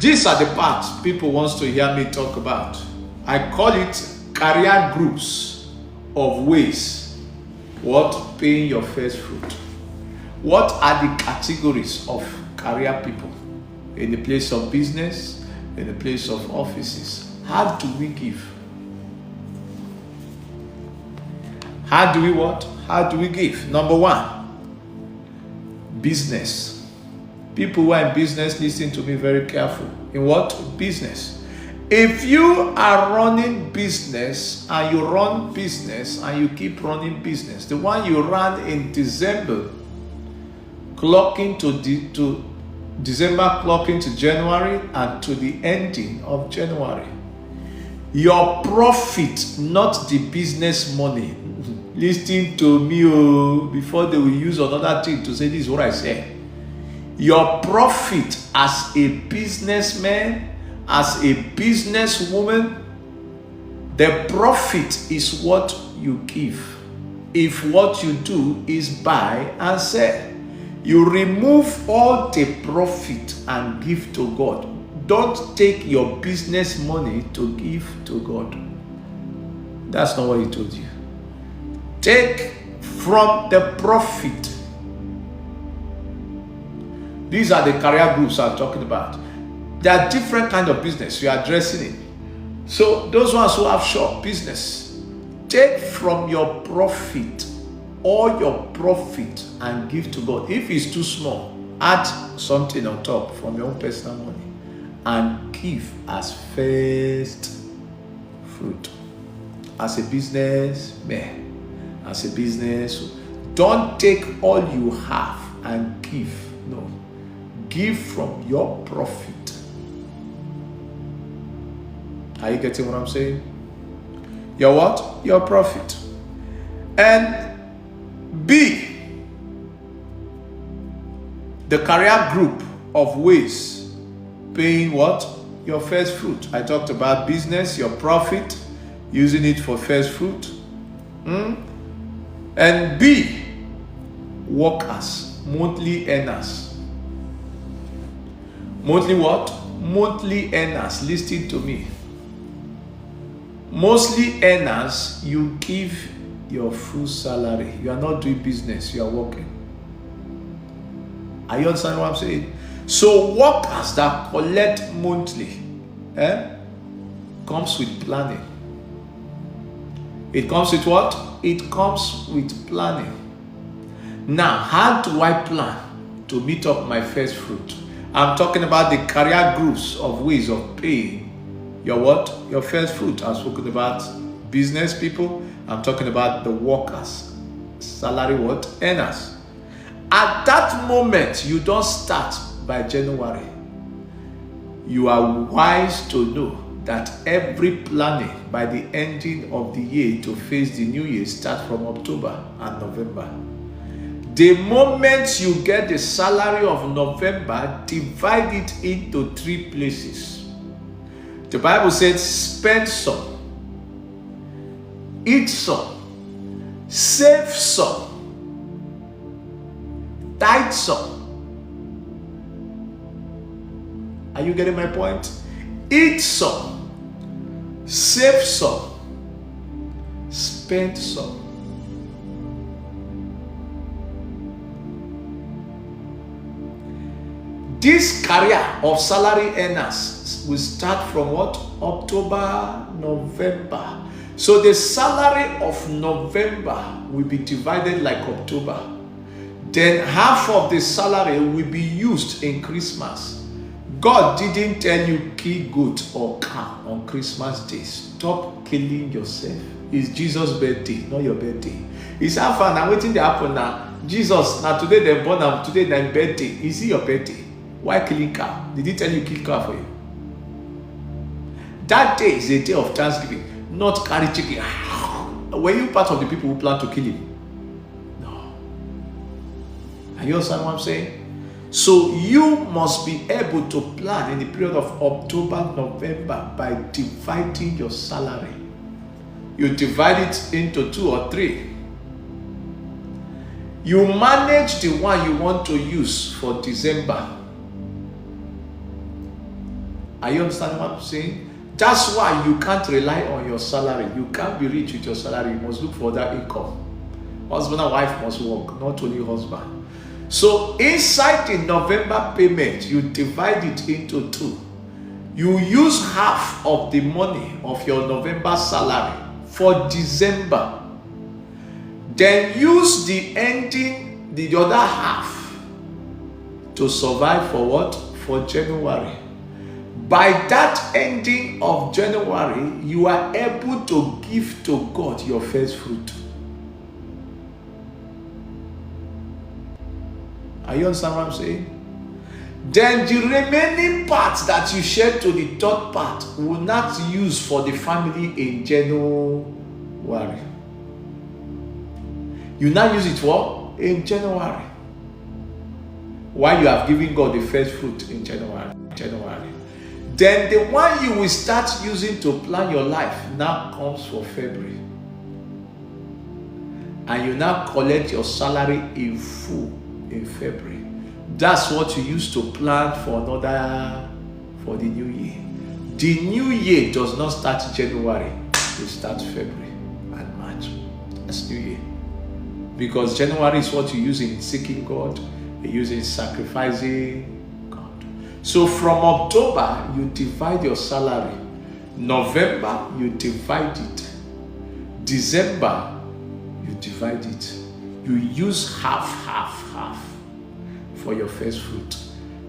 These are the parts people want to hear me talk about. I call it career groups of ways. What? Paying your first fruit. What are the categories of career people? In the place of business, in the place of offices. How do we give? How do we what? How do we give? Number one, business. People who are in business, listen to me very careful. In what? Business. If you are running business and you run business and you keep running business, the one you ran in December, clocking to December, clocking to January, and to the ending of January, your profit, not the business money. Listen to me before they will use another thing to say this is what I say. Your profit as a businessman, as a businesswoman, the profit is what you give. If what you do is buy and sell, you remove all the profit and give to God. Don't take your business money to give to God. That's not what he told you. Take from the profit. These are the career groups I'm talking about. There are different kinds of business you are addressing it. So those ones who have shop business, take from your profit, all your profit, and give to God. If it's too small, add something on top from your own personal money and give as first fruit. As a businessman, as a business, don't take all you have and give. No. Give from your profit. Are you getting what I'm saying? Your what? Your profit. And B, the career group of ways paying what? Your first fruit. I talked about business, your profit, using it for first fruit. And B, workers, monthly earners. Monthly what? Monthly earners. Listen to me. Mostly earners, you give your full salary. You are not doing business, you are working. Are you understanding what I'm saying? So workers that collect monthly comes with planning. It comes with what? It comes with planning. Now, how do I plan to meet up my first fruit? I'm talking about the career groups of ways of paying your what? Your first fruit. I've spoken about business people. I'm talking about the workers. Salary what? Earners. At that moment, you don't start by January. You are wise to know that every planning by the ending of the year to face the new year starts from October and November. The moment you get the salary of November, divide it into 3 places. The Bible says, spend some, eat some, save some, tithe some. Are you getting my point? Eat some, save some, spend some. This career of salary earners will start from what? October, November. So the salary of November will be divided like October. Then half of the salary will be used in Christmas. God didn't tell you kill goat or cow on Christmas Day. Stop killing yourself. It's Jesus' birthday, not your birthday. It's how far now waiting to happen now. Jesus, now today they're born and today their birthday. Is it your birthday? Why killing cow? Did he tell you kill cow for you? That day is a day of Thanksgiving, not carry chicken. Were you part of the people who plan to kill him? No. Are you understand what I'm saying? So you must be able to plan in the period of October, November by dividing your salary. You divide it into 2 or 3. You manage the one you want to use for December. Are you understanding what I'm saying? That's why you can't rely on your salary. You can't be rich with your salary. You must look for that income. Husband and wife must work, not only husband. So inside the November payment, you divide it into two. You use half of the money of your November salary for December. Then use the other half to survive for what? For January. By that ending of January, you are able to give to God your first fruit. Are you understand what I'm saying? Then the remaining part that you share to the third part will not use for the family in January. You now use it for in January. While you have given God the first fruit in January. Then the one you will start using to plan your life now comes for February. And you now collect your salary in full in February. That's what you use to plan for the new year. The new year does not start January. It starts February and March. That's New Year. Because January is what you use in seeking God. You use in sacrificing God. So from October, you divide your salary. November, you divide it. December, you divide it. You use half for your first fruit.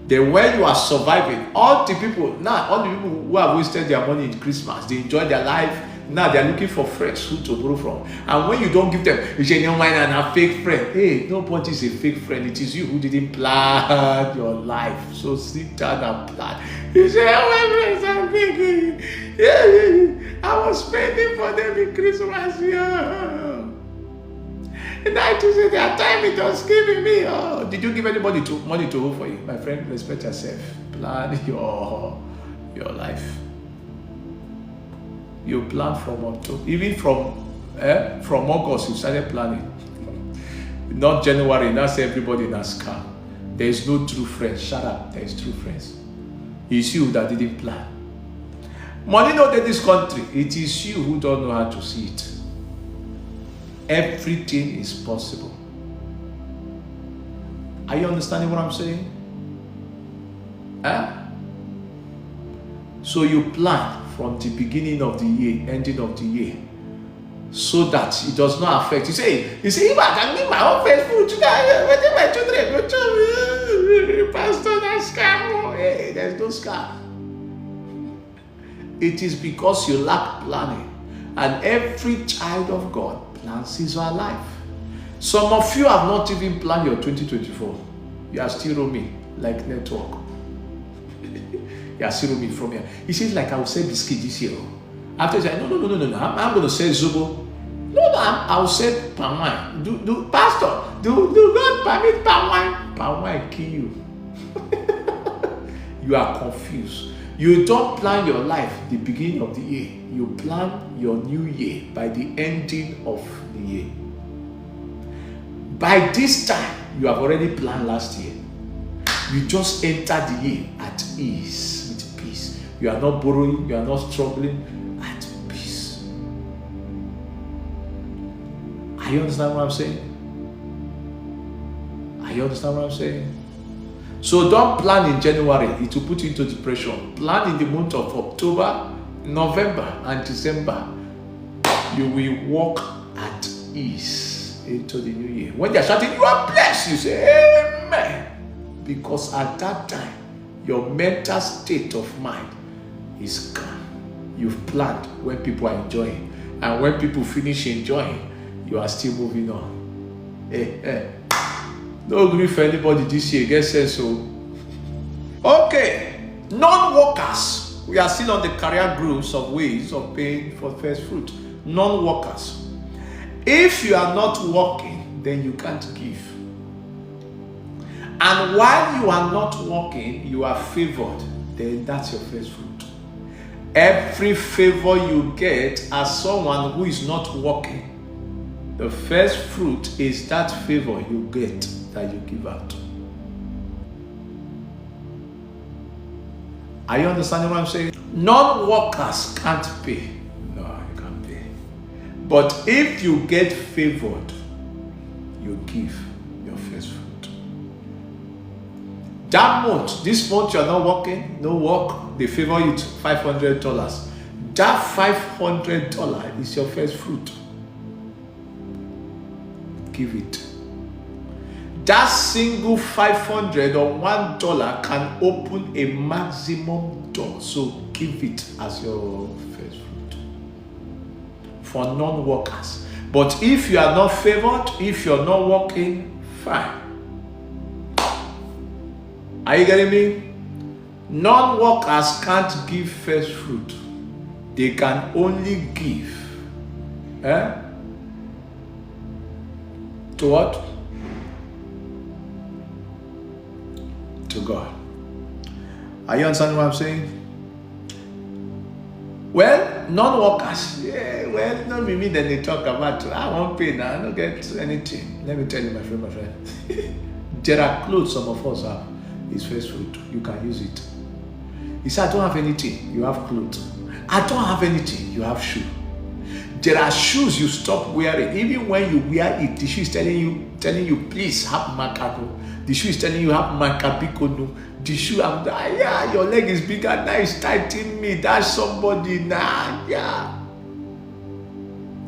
Then when you are surviving, all the people who have wasted their money in Christmas, they enjoy their life. Now they are looking for friends who to borrow from. And when you don't give them a genuine and a fake friend, hey, nobody is a fake friend. It is you who didn't plan your life. So sit down and plan. You say, oh, my friends are big. Yeah, I was spending for them in Christmas. Yeah. And I just said, their time it was giving me. Oh, did you give anybody money to hold for you? My friend, respect yourself. Plan your life. You plan from October, even from August, you started planning. Not January, that's everybody in a scam. There is no true friends. Shut up, there is true friends. It's you that didn't plan. Money not in this country, it is you who don't know how to see it. Everything is possible. Are you understanding what I'm saying? So you plan from the beginning of the year, ending of the year, so that it does not affect. You say, if I can give my own first food today, where my children go to pastor, that's scam. Hey, there's no scam. It is because you lack planning, and every child of God plans his or her life. Some of you have not even planned your 2024. You are still roaming like network. You are still roaming from here. He says, like, I will sell biscuit this year. After he said, no. I'm going to sell Zobo. No, I will sell palm wine. Pastor, do not permit palm wine. Palm wine kill you. You are confused. You don't plan your life the beginning of the year. You plan your new year by the ending of the year. By this time, you have already planned last year. You just enter the year at ease. You are not borrowing, you are not struggling, at peace. Are you understand what I'm saying? Are you understand what I'm saying? So don't plan in January, it will put you into depression. Plan in the month of October, November, and December. You will walk at ease into the new year. When they are shouting, you are blessed, you say, amen. Because at that time, your mental state of mind is calm. You've planned when people are enjoying, and when people finish enjoying, you are still moving on. No grief for anybody this year. Get sense. So okay, non-workers, we are still on the career groups of ways of paying for first fruit. Non-workers, if you are not working, then you can't give. And while you are not working, you are favored, then that's your first fruit. Every favor you get as someone who is not working, the first fruit is that favor you get that you give out. Are you understanding what I'm saying? Non-workers can't pay. No, you can't pay. But if you get favored, you give your first fruit. That month, this month you're not working, no work, they favor you $500. That $500 is your first fruit. Give it. That single $500 or $1 can open a maximum door. So give it as your first fruit for non-workers. But if you are not favored, if you're not working, fine. Are you getting me? Non-workers can't give first fruit. They can only give. To what? To God. Are you understanding what I'm saying? Well, non-workers, not me then they talk about, I won't pay now, I don't get anything. Let me tell you, my friend. There are clothes some of us have. It's first fruit. You can use it. He said, I don't have anything. You have clothes. I don't have anything. You have shoe. There are shoes you stop wearing. Even when you wear it, the shoe is telling you, please have Makano. The shoe is telling you have Makabikono. The shoe, your leg is bigger now. It's tightening me. That's somebody now. Yeah.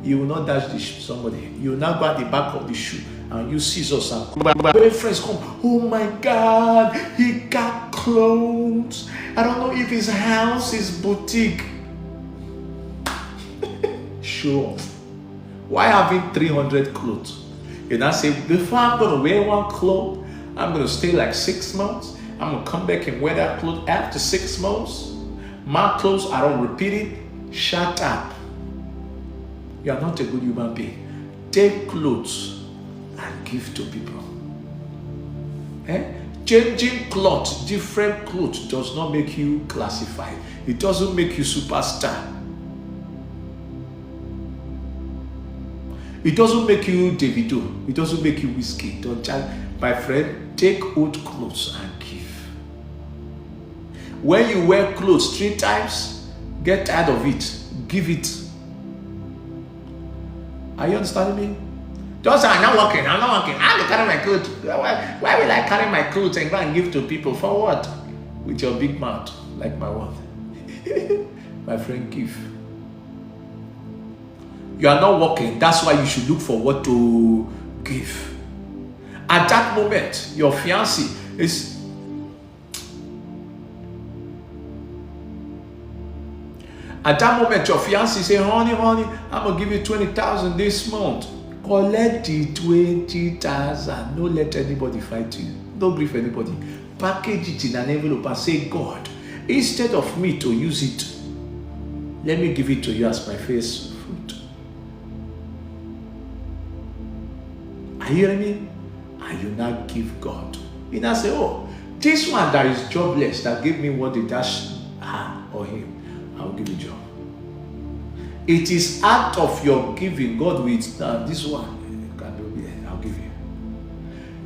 You will not dash the shoe somebody. You will now go at the back of the shoe and use scissors and when friends come, oh my God, he got clothes. I don't know if his house is boutique. Show off. Why having 300 clothes? You now say, before I'm going to wear one cloth, I'm going to stay like 6 months. I'm going to come back and wear that clothes after 6 months. My clothes are all repeating. Shut up. You are not a good human being. Take clothes and give to people. Changing clothes, different clothes does not make you classified. It doesn't make you superstar. It doesn't make you Davido. It doesn't make you whiskey. Don't tell my friend, take old clothes and give. When you wear clothes 3 times, get tired of it. Give it. Are you understanding me? Don't say, I'm not working. I have to carry my clothes. Why will I carry my clothes and go and give to people? For what? With your big mouth, like my one. My friend, give. You are not working. That's why you should look for what to give. At that moment, your fiancé is... At that moment, your fiancé say, honey, I'm going to give you 20,000 this month. Collect the 20,000. Don't let anybody fight you. Don't grieve anybody. Package it in an envelope and say, God, instead of me to use it, let me give it to you as my first fruit. Are you hearing me? And you now give God. You now say, oh, this one that is jobless, that gave me what they dash her or him, I'll give you a job. It is out of your giving, God will, this one, I'll give you.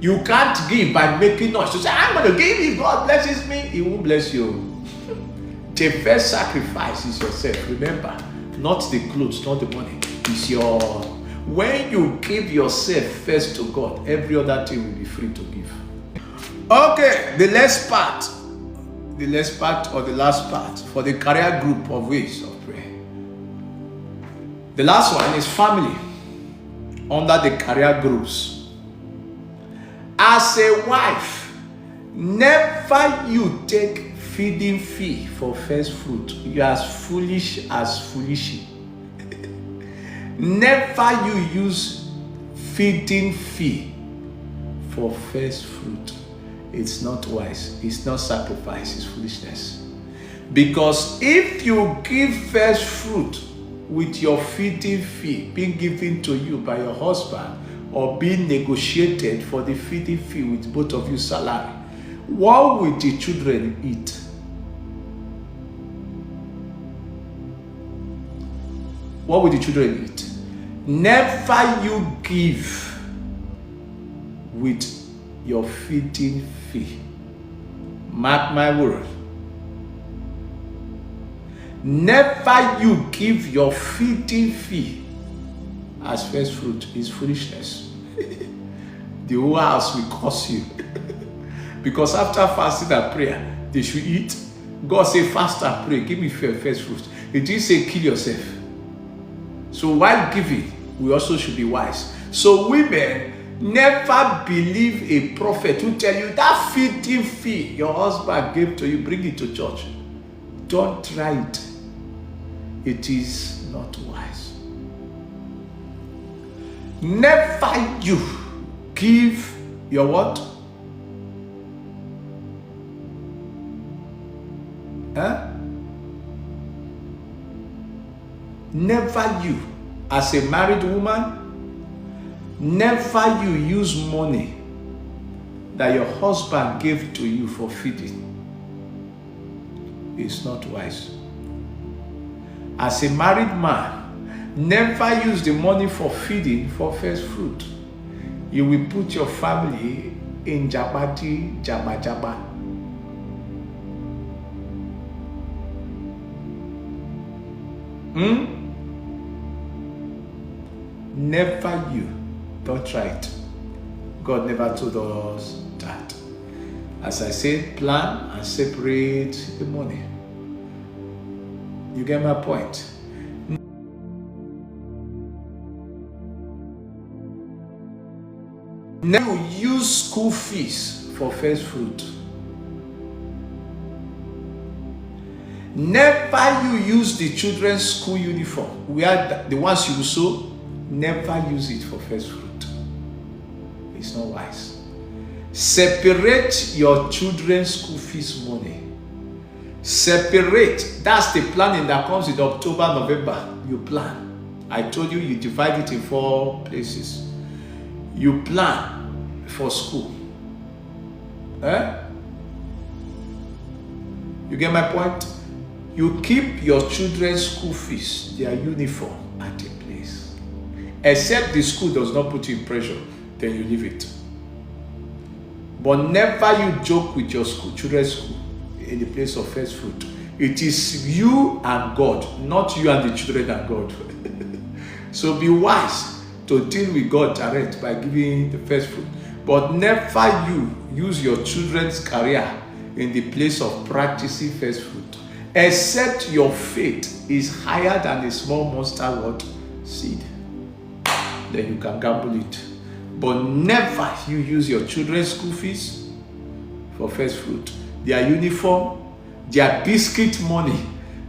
You can't give by making noise. You say, I'm going to give you, God blesses me. He won't bless you. The first sacrifice is yourself. Remember, not the clothes, not the money. It's your... When you give yourself first to God, every other thing will be free to give. Okay, the last part or the last part for the career group of ways of prayer. The last one is family under the career groups. As a wife, never you take feeding fee for first fruit. You are as foolish as foolish. Never you use feeding fee for first fruit. It's not wise. It's not sacrifice. It's foolishness. Because if you give first fruit with your feeding fee being given to you by your husband or being negotiated for the feeding fee with both of you salary, what will the children eat? What will the children eat? Never you give with your feeding fee. Mark my word. Never you give your feeding fee as first fruit. Is foolishness. The whole house will curse you. Because after fasting and prayer, they should eat. God say fast and pray, give me first fruit. He didn't say kill yourself. So while giving, we also should be wise. So women, never believe a prophet who tell you that feeding fee your husband gave to you, bring it to church. Don't try it. It is not wise. Never you give your what? Never you, as a married woman, never you use money that your husband gave to you for feeding. It's not wise. As a married man, never use the money for feeding for first fruit. You will put your family in jabati, jaba. Never you. Don't try it. God never told us that. As I said, plan and separate the money. You get my point? Never use school fees for first fruit. Never you use the children's school uniform. We are the ones you sew. Never use it for first fruit. It's not wise. Separate your children's school fees money. Separate. That's the planning that comes in October, November. You plan. I told you, you divide it in 4 places. You plan for school. You get my point? You keep your children's school fees, their uniform, at a place. Except the school does not put you in pressure, then you leave it. But never you joke with your school, children's school, in the place of first fruit. It is you and God, not you and the children and God. So be wise to deal with God direct by giving the first fruit. But never you use your children's career in the place of practicing first fruit. Except your faith is higher than a small mustard seed. Then you can gamble it. But never you use your children's school fees for first fruit. Their uniform, their biscuit money,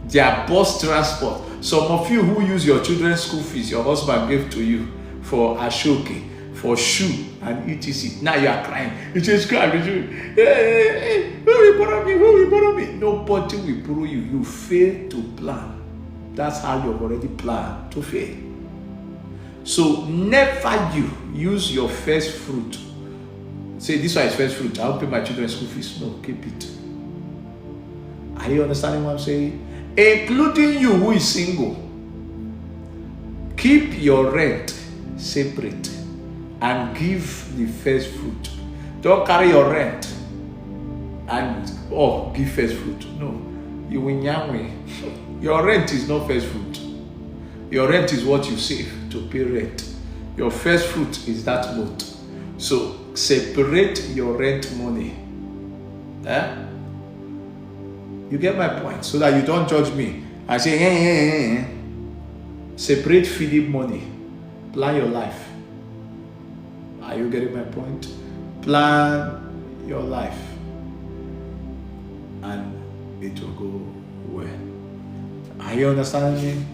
their bus transport. Some of you who use your children's school fees, your husband gave to you for ashoke, for shoe, and etc. Now you are crying. You just cry. Hey, who will borrow me? Who will borrow me? Nobody will borrow you. You fail to plan. That's how you've already planned to fail. So never you use your first fruit. Say, this one is first fruit. I'll pay my children's school fees. No, keep it. Are you understanding what I'm saying? Including you who is single. Keep your rent separate and give the first fruit. Don't carry your rent and give first fruit. No, you will nyangwe. Your rent is not first fruit. Your rent is what you save to pay rent. Your first fruit is that month. So separate your rent money. You get my point? So that you don't judge me. I say, separate feeding money. Plan your life. Are you getting my point? Plan your life. And it will go well. Are you understanding me?